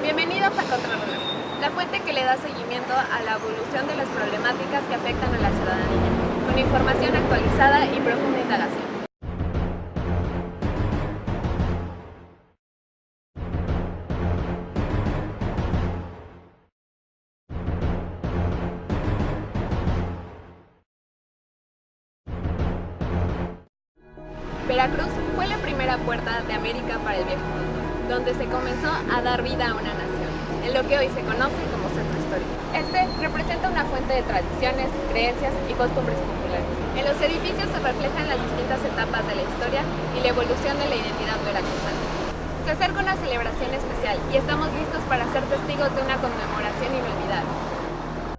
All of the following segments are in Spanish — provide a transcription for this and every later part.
Bienvenidos a Contrarreloj, la fuente que le da seguimiento a la evolución de las problemáticas que afectan a la ciudadanía, con información actualizada y profunda indagación. Veracruz fue la primera puerta de América para el Viejo Mundo, donde se comenzó a dar vida a una nación, en lo que hoy se conoce como centro histórico. Este representa una fuente de tradiciones, creencias y costumbres populares. En los edificios se reflejan las distintas etapas de la historia y la evolución de la identidad veracruzana. Se acerca una celebración especial y estamos listos para ser testigos de una conmemoración inolvidable.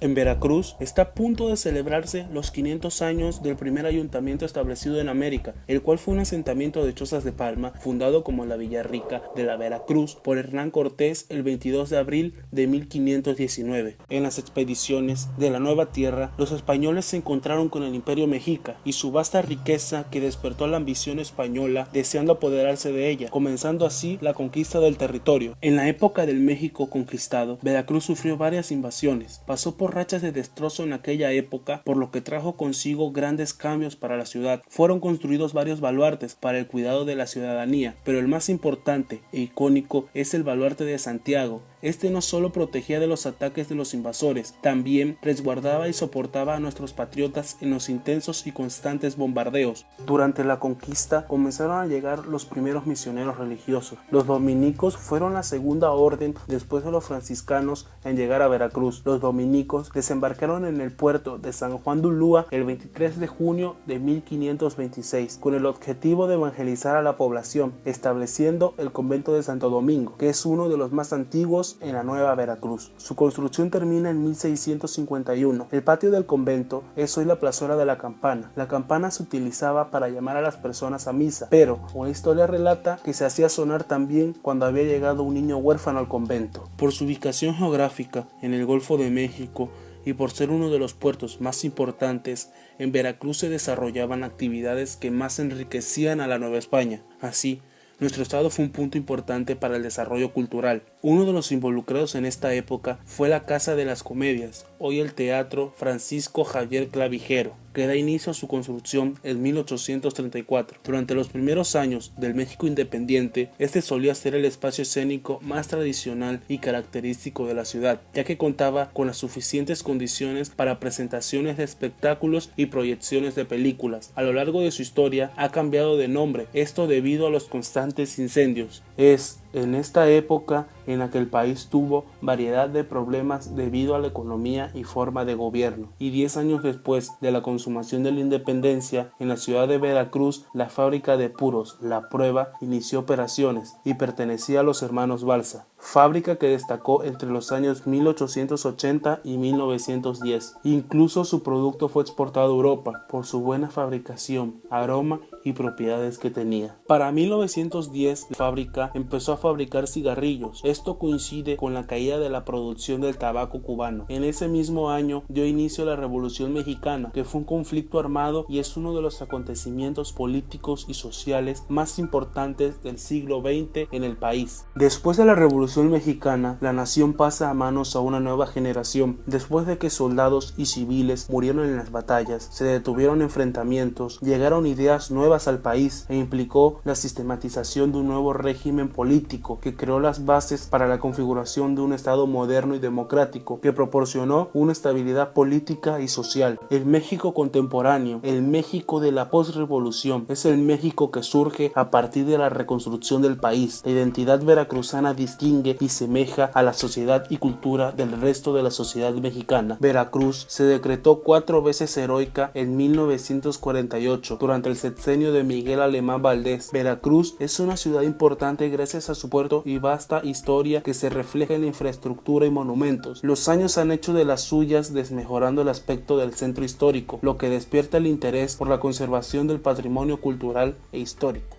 En Veracruz está a punto de celebrarse los 500 años del primer ayuntamiento establecido en América, el cual fue un asentamiento de chozas de palma fundado como la Villarrica de la Veracruz por Hernán Cortés el 22 de abril de 1519. En las expediciones de la Nueva Tierra, los españoles se encontraron con el Imperio Mexica y su vasta riqueza que despertó la ambición española deseando apoderarse de ella, comenzando así la conquista del territorio. En la época del México conquistado, Veracruz sufrió varias invasiones, pasó por rachas de destrozo en aquella época, por lo que trajo consigo grandes cambios para la ciudad. Fueron construidos varios baluartes para el cuidado de la ciudadanía, pero el más importante e icónico es el baluarte de Santiago. Este no solo protegía de los ataques de los invasores, también resguardaba y soportaba a nuestros patriotas en los intensos y constantes bombardeos. Durante la conquista comenzaron a llegar los primeros misioneros religiosos. Los dominicos fueron la segunda orden después de los franciscanos en llegar a Veracruz. Los dominicos desembarcaron en el puerto de San Juan de Ulúa el 23 de junio de 1526 con el objetivo de evangelizar a la población, estableciendo el convento de Santo Domingo, que es uno de los más antiguos en la Nueva Veracruz. Su construcción termina en 1651. El patio del convento es hoy la plazuela de la campana. La campana se utilizaba para llamar a las personas a misa, pero una historia relata que se hacía sonar también cuando había llegado un niño huérfano al convento. Por su ubicación geográfica en el Golfo de México y por ser uno de los puertos más importantes, en Veracruz se desarrollaban actividades que más enriquecían a la Nueva España. Así, nuestro estado fue un punto importante para el desarrollo cultural. Uno de los involucrados en esta época fue la Casa de las Comedias, hoy el Teatro Francisco Javier Clavijero, que da inicio a su construcción en 1834. Durante los primeros años del México independiente, este solía ser el espacio escénico más tradicional y característico de la ciudad, ya que contaba con las suficientes condiciones para presentaciones de espectáculos y proyecciones de películas. A lo largo de su historia ha cambiado de nombre, esto debido a los constantes incendios. Es en esta época en la que el país tuvo variedad de problemas debido a la economía y forma de gobierno. Y 10 años después de la consumación de la independencia, en la ciudad de Veracruz, la fábrica de puros La Prueba inició operaciones y pertenecía a los hermanos Balsa, fábrica que destacó entre los años 1880 y 1910. Incluso su producto fue exportado a Europa por su buena fabricación, aroma y propiedades que tenía. Para 1910, la fábrica empezó a fabricar cigarrillos. Esto coincide con la caída de la producción del tabaco cubano. En ese mismo año dio inicio a la Revolución Mexicana, que fue un conflicto armado y es uno de los acontecimientos políticos y sociales más importantes del siglo XX en el país. Después de la Revolución Mexicana, la nación pasa a manos a una nueva generación. Después de que soldados y civiles murieron en las batallas, se detuvieron enfrentamientos, llegaron ideas nuevas al país e implicó la sistematización de un nuevo régimen político que creó las bases para la configuración de un Estado moderno y democrático que proporcionó una estabilidad política y social. El México contemporáneo, el México de la postrevolución, es el México que surge a partir de la reconstrucción del país. La identidad veracruzana distingue y semeja a la sociedad y cultura del resto de la sociedad mexicana. Veracruz se decretó 4 veces heroica en 1948 durante el sexenio de Miguel Alemán Valdés. Veracruz es una ciudad importante gracias a su puerto y vasta historia que se refleja en la infraestructura y monumentos. Los años han hecho de las suyas, desmejorando el aspecto del centro histórico, lo que despierta el interés por la conservación del patrimonio cultural e histórico.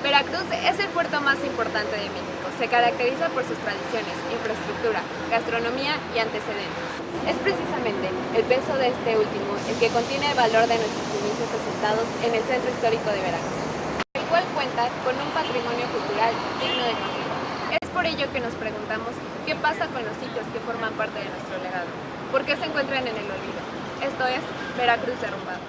Veracruz es el puerto más importante de México. Se caracteriza por sus tradiciones, infraestructura, gastronomía y antecedentes. Es precisamente el peso de este último el que contiene el valor de nuestros inicios asentados en el centro histórico de Veracruz. cual cuenta con un patrimonio cultural digno de conservar. Es por ello que nos preguntamos qué pasa con los sitios que forman parte de nuestro legado, por qué se encuentran en el olvido. Esto es Veracruz derrumbado.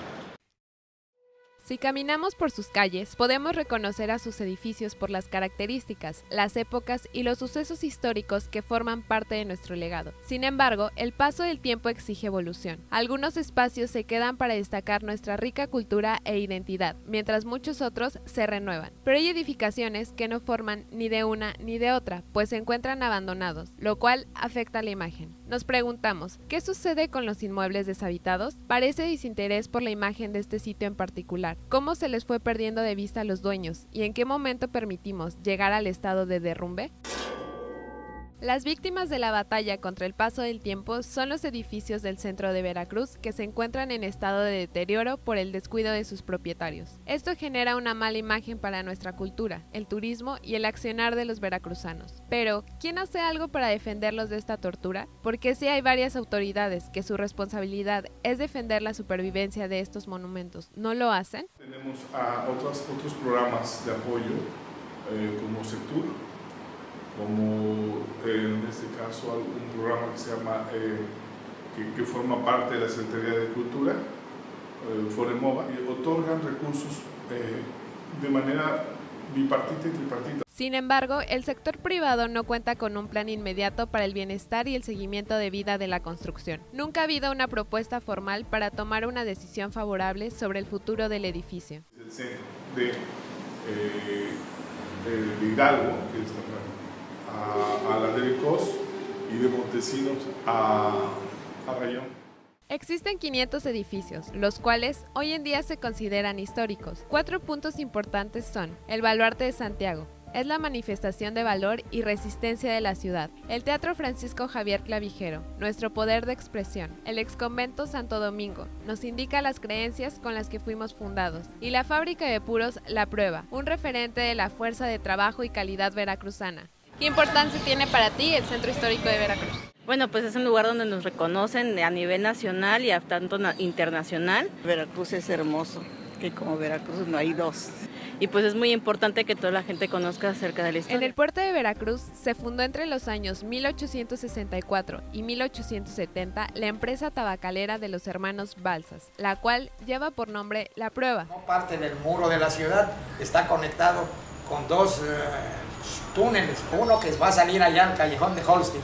Si caminamos por sus calles, podemos reconocer a sus edificios por las características, las épocas y los sucesos históricos que forman parte de nuestro legado. Sin embargo, el paso del tiempo exige evolución. Algunos espacios se quedan para destacar nuestra rica cultura e identidad, mientras muchos otros se renuevan. Pero hay edificaciones que no forman ni de una ni de otra, pues se encuentran abandonados, lo cual afecta a la imagen. Nos preguntamos, ¿qué sucede con los inmuebles deshabitados? Parece desinterés por la imagen de este sitio en particular. ¿Cómo se les fue perdiendo de vista a los dueños y en qué momento permitimos llegar al estado de derrumbe? Las víctimas de la batalla contra el paso del tiempo son los edificios del centro de Veracruz que se encuentran en estado de deterioro por el descuido de sus propietarios. Esto genera una mala imagen para nuestra cultura, el turismo y el accionar de los veracruzanos. Pero, ¿quién hace algo para defenderlos de esta tortura? Porque sí hay varias autoridades que su responsabilidad es defender la supervivencia de estos monumentos, ¿no lo hacen? Tenemos a otros programas de apoyo como Sectur, como en este caso un programa que se llama, que forma parte de la Secretaría de Cultura, Foremova, y otorgan recursos de manera bipartita y tripartita. Sin embargo, el sector privado no cuenta con un plan inmediato para el bienestar y el seguimiento de vida de la construcción. Nunca ha habido una propuesta formal para tomar una decisión favorable sobre el futuro del edificio. El centro de Hidalgo, que es a la del Cos, y de Montesinos a Rayón. Existen 500 edificios, los cuales hoy en día se consideran históricos. 4 puntos importantes son: el Baluarte de Santiago, es la manifestación de valor y resistencia de la ciudad; el Teatro Francisco Javier Clavijero, nuestro poder de expresión; el exconvento Santo Domingo, nos indica las creencias con las que fuimos fundados; y la fábrica de puros La Prueba, un referente de la fuerza de trabajo y calidad veracruzana. ¿Qué importancia tiene para ti el Centro Histórico de Veracruz? Bueno, pues es un lugar donde nos reconocen a nivel nacional y a tanto internacional. Veracruz es hermoso, que como Veracruz no hay dos. Y pues es muy importante que toda la gente conozca acerca de la historia. En el puerto de Veracruz se fundó entre los años 1864 y 1870 la empresa tabacalera de los hermanos Balsas, la cual lleva por nombre La Prueba. Parte del muro de la ciudad está conectado con dos túneles, uno que va a salir allá al callejón de Holstein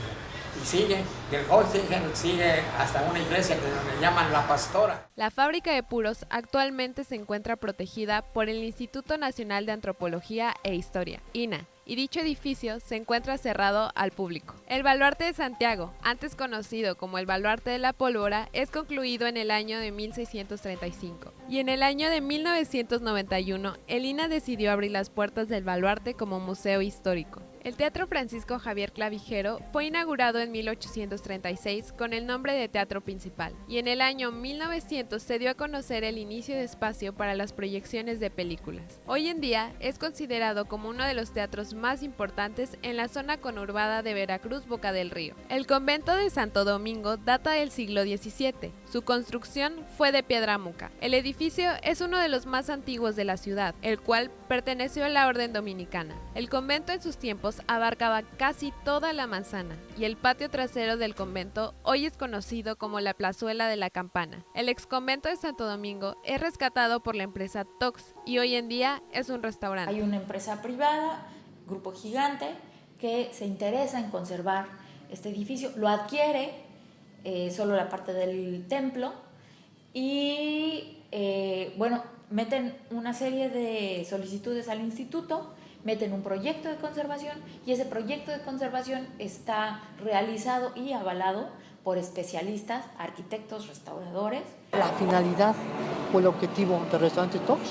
y sigue, del Holstein sigue hasta una iglesia que le llaman La Pastora. La fábrica de puros actualmente se encuentra protegida por el Instituto Nacional de Antropología e Historia, INAH, y dicho edificio se encuentra cerrado al público. El Baluarte de Santiago, antes conocido como el Baluarte de la Pólvora, es concluido en el año de 1635. Y en el año de 1991, el INAH decidió abrir las puertas del Baluarte como museo histórico. El Teatro Francisco Javier Clavijero fue inaugurado en 1836 con el nombre de Teatro Principal, y en el año 1900 se dio a conocer el inicio de espacio para las proyecciones de películas. Hoy en día es considerado como uno de los teatros más importantes en la zona conurbada de Veracruz, Boca del Río. El convento de Santo Domingo data del siglo XVII. Su construcción fue de piedra muca. El edificio es uno de los más antiguos de la ciudad, el cual perteneció a la orden dominicana. El convento en sus tiempos abarcaba casi toda la manzana, y el patio trasero del convento hoy es conocido como la Plazuela de la Campana. El exconvento de Santo Domingo es rescatado por la empresa Tox y hoy en día es un restaurante. Hay una empresa privada, Grupo Gigante, que se interesa en conservar este edificio, lo adquiere solo la parte del templo y meten una serie de solicitudes al instituto, meten un proyecto de conservación y ese proyecto de conservación está realizado y avalado por especialistas, arquitectos, restauradores. La finalidad o el objetivo del restaurante Tox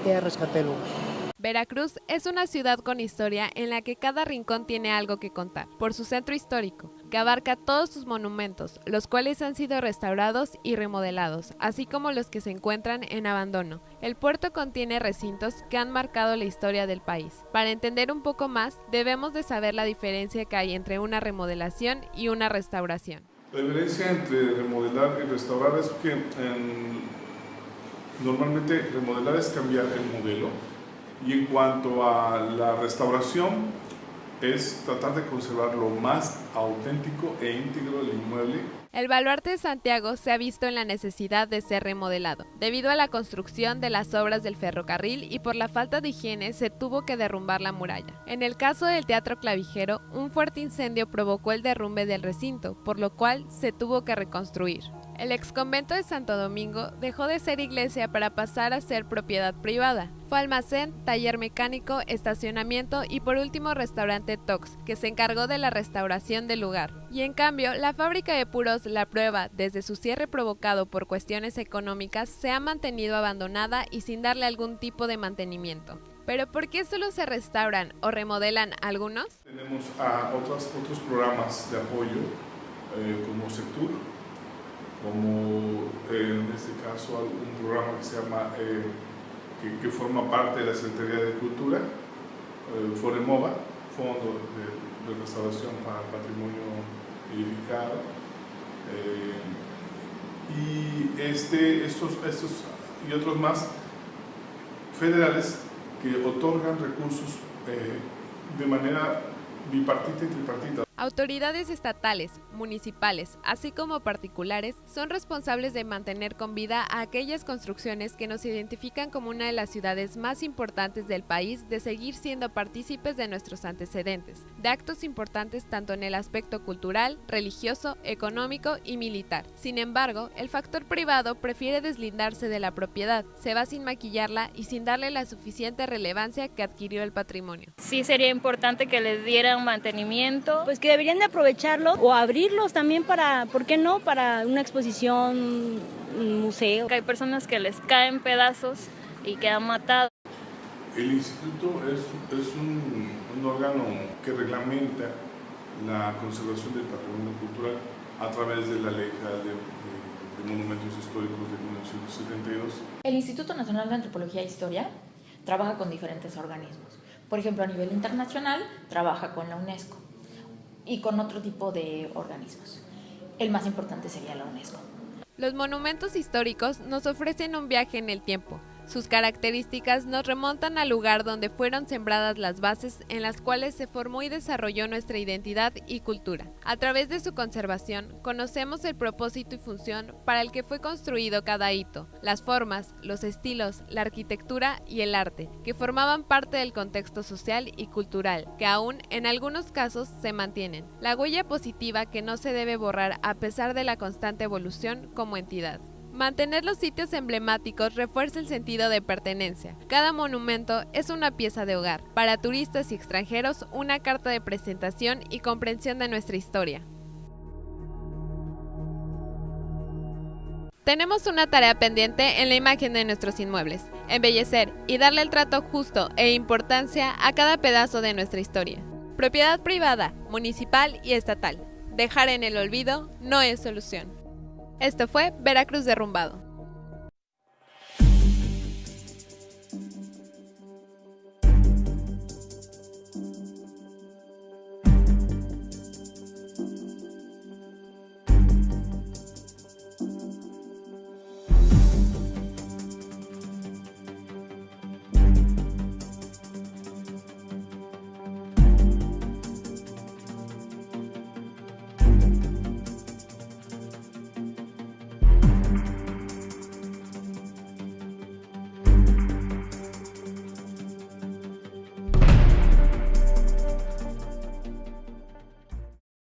es rescatar el lugar. Veracruz es una ciudad con historia en la que cada rincón tiene algo que contar, por su centro histórico, que abarca todos sus monumentos, los cuales han sido restaurados y remodelados, así como los que se encuentran en abandono. El puerto contiene recintos que han marcado la historia del país. Para entender un poco más, debemos de saber la diferencia que hay entre una remodelación y una restauración. La diferencia entre remodelar y restaurar es que normalmente remodelar es cambiar el modelo Y en cuanto a la restauración, es tratar de conservar lo más auténtico e íntegro del inmueble. El baluarte de Santiago se ha visto en la necesidad de ser remodelado. Debido a la construcción de las obras del ferrocarril y por la falta de higiene se tuvo que derrumbar la muralla. En el caso del Teatro Clavijero, un fuerte incendio provocó el derrumbe del recinto, por lo cual se tuvo que reconstruir. El exconvento de Santo Domingo dejó de ser iglesia para pasar a ser propiedad privada. Fue almacén, taller mecánico, estacionamiento y por último restaurante Tox, que se encargó de la restauración del lugar. Y en cambio, la fábrica de puros La Prueba, desde su cierre provocado por cuestiones económicas, se ha mantenido abandonada y sin darle algún tipo de mantenimiento. ¿Pero por qué solo se restauran o remodelan algunos? Tenemos otros programas de apoyo como Sectur, como en este caso un programa que se llama, que forma parte de la Secretaría de Cultura, Foremova, Fondo de Restauración para el Patrimonio Edificado, y estos y otros más federales que otorgan recursos de manera bipartita y tripartita. Autoridades estatales, municipales, así como particulares, son responsables de mantener con vida a aquellas construcciones que nos identifican como una de las ciudades más importantes del país, de seguir siendo partícipes de nuestros antecedentes, de actos importantes tanto en el aspecto cultural, religioso, económico y militar. Sin embargo, el factor privado prefiere deslindarse de la propiedad, se va sin maquillarla y sin darle la suficiente relevancia que adquirió el patrimonio. Sí sería importante que les dieran mantenimiento, pues que deberían de aprovecharlo o abrirlos también para, ¿por qué no?, para una exposición, un museo. Hay personas que les caen pedazos y quedan matados. El instituto es un órgano que reglamenta la conservación del patrimonio cultural a través de la Ley General de Monumentos Históricos de 1972. El Instituto Nacional de Antropología e Historia trabaja con diferentes organismos. Por ejemplo, a nivel internacional trabaja con la UNESCO y con otro tipo de organismos. El más importante sería la UNESCO. Los monumentos históricos nos ofrecen un viaje en el tiempo. Sus características nos remontan al lugar donde fueron sembradas las bases en las cuales se formó y desarrolló nuestra identidad y cultura. A través de su conservación, conocemos el propósito y función para el que fue construido cada hito, las formas, los estilos, la arquitectura y el arte, que formaban parte del contexto social y cultural, que aún en algunos casos se mantienen. La huella positiva que no se debe borrar a pesar de la constante evolución como entidad. Mantener los sitios emblemáticos refuerza el sentido de pertenencia. Cada monumento es una pieza de hogar. Para turistas y extranjeros, una carta de presentación y comprensión de nuestra historia. Tenemos una tarea pendiente en la imagen de nuestros inmuebles: embellecer y darle el trato justo e importancia a cada pedazo de nuestra historia. Propiedad privada, municipal y estatal. Dejar en el olvido no es solución. Esto fue Veracruz Derrumbado.